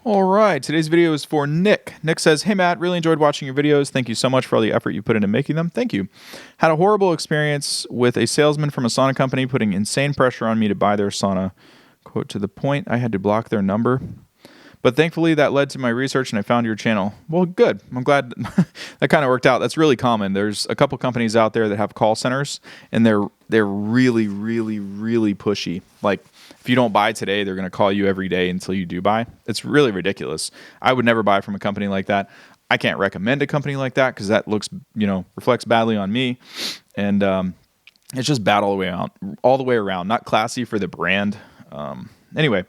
All right, today's video is for Nick. Nick says, "Hey Matt, really enjoyed watching your videos. Thank you so much for all the effort you put into making them." Thank you. Had a horrible experience with a salesman from a sauna company putting insane pressure on me to buy their sauna. Quote, to the point I had to block their number. But thankfully that led to my research and I found your channel. Well, good. I'm glad that kind of worked out. That's really common. There's a couple companies out there that have call centers and they're really, really, really pushy. Like, if you don't buy today, they're going to call you every day until you do buy. It's really ridiculous. I would never buy from a company like that. I can't recommend a company like that because that looks, reflects badly on me. And it's just bad all the way around. Not classy for the brand. Anyway,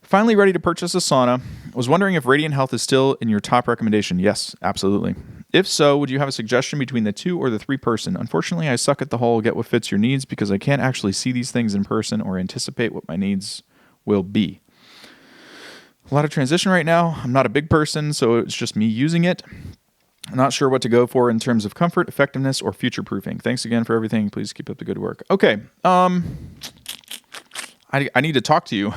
finally ready to purchase a sauna. Was wondering if Radiant Health is still in your top recommendation. Yes, absolutely. If so, would you have a suggestion between the 2 or the 3 person? Unfortunately, I suck at the whole get what fits your needs because I can't actually see these things in person or anticipate what my needs will be. A lot of transition right now. I'm not a big person, so it's just me using it. I'm not sure what to go for in terms of comfort, effectiveness, or future-proofing. Thanks again for everything. Please keep up the good work. Okay. I need to talk to you.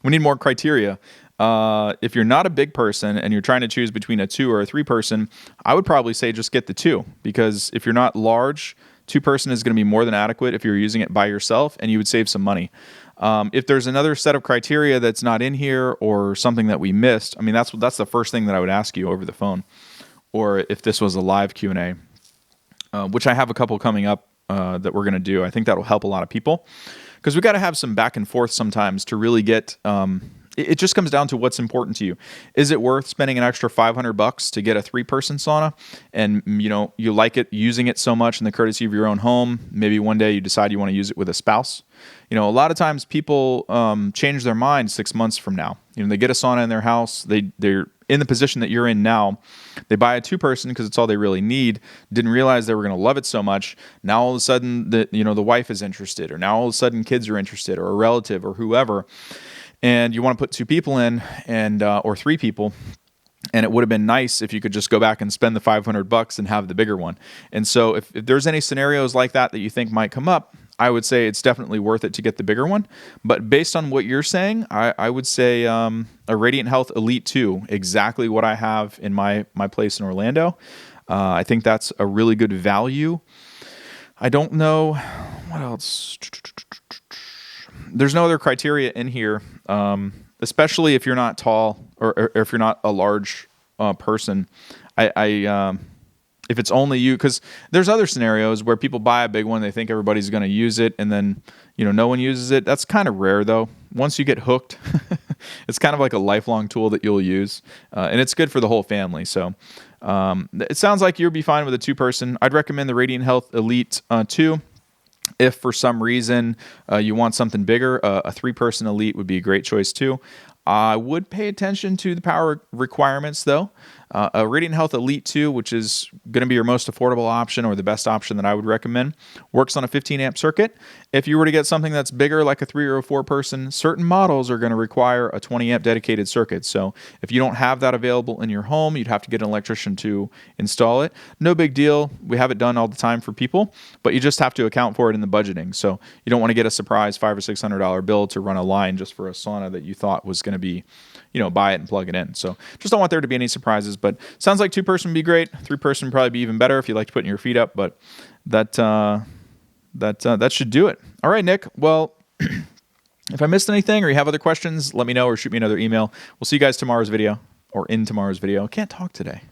We need more criteria. If you're not a big person and you're trying to choose between a 2 or a 3 person, I would probably say just get the 2, because if you're not large, 2 person is going to be more than adequate if you're using it by yourself, and you would save some money. If there's another set of criteria that's not in here or something that we missed, I mean, that's the first thing that I would ask you over the phone, or if this was a live Q&A, which I have a couple coming up that we're going to do. I think that'll help a lot of people, because we got to have some back and forth sometimes to really get. It just comes down to what's important to you. Is it worth spending an extra $500 to get a 3-person sauna, and you like it, using it so much in the courtesy of your own home? Maybe one day you decide you want to use it with a spouse. A lot of times people change their mind 6 months from now. They get a sauna in their house. They're in the position that you're in now. They buy a 2-person because it's all they really need. Didn't realize they were going to love it so much. Now all of a sudden the wife is interested, or now all of a sudden kids are interested, or a relative, or whoever. And you want to put 2 people in, and or 3 people, and it would have been nice if you could just go back and spend the $500 and have the bigger one. And so if there's any scenarios like that you think might come up, I would say it's definitely worth it to get the bigger one. But based on what you're saying, I would say a Radiant Health Elite 2, exactly what I have in my place in Orlando. I think that's a really good value. I don't know what else. There's no other criteria in here, especially if you're not tall or if you're not a large person. If it's only you, because there's other scenarios where people buy a big one, they think everybody's going to use it, and then no one uses it. That's kind of rare, though. Once you get hooked, it's kind of like a lifelong tool that you'll use, and it's good for the whole family. So it sounds like you'll be fine with a 2-person. I'd recommend the Radiant Health Elite 2. If for some reason you want something bigger, a 3-person Elite would be a great choice too. I would pay attention to the power requirements though. A Radiant Health Elite 2, which is going to be your most affordable option, or the best option that I would recommend, works on a 15 amp circuit. If you were to get something that's bigger, like a 3 or a 4-person, certain models are going to require a 20 amp dedicated circuit. So if you don't have that available in your home, you'd have to get an electrician to install it. No big deal. We have it done all the time for people, but you just have to account for it in the budgeting. So you don't want to get a surprise $500 or $600 bill to run a line just for a sauna that you thought was going to be, buy it and plug it in. So just don't want there to be any surprises. But sounds like 2-person would be great. 3-person would probably be even better if you like to put your feet up. But that should do it. All right, Nick. Well, if I missed anything or you have other questions, let me know or shoot me another email. We'll see you guys tomorrow's video, or in tomorrow's video. I can't talk today.